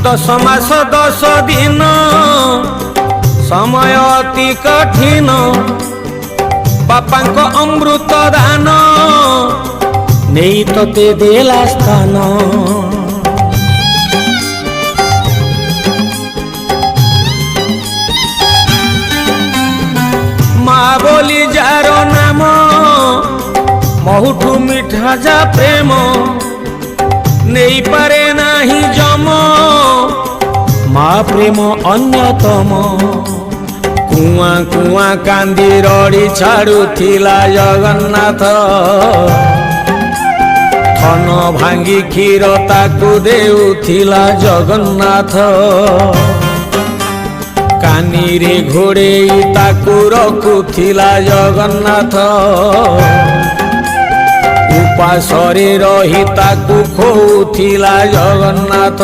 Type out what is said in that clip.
10 मास 10 दिन समय अति कठिन बापा को अमृत दान नहीं तोते देला स्थान माँ बोली जारो नाम बहुठू मिठा जा प्रेम नहीं पारे नाही जम माँ प्रेम अन्यतम कुआ कुआ कांदी रड़ी छाड़ुथिला जगन्नाथ थन भांगी क्षीर ताकू देउथिला जगन्नाथ कानी रे घोड़े ताकू रखुथिला जगन्नाथ उपासरे रही ताकू खोउथिला जगन्नाथ।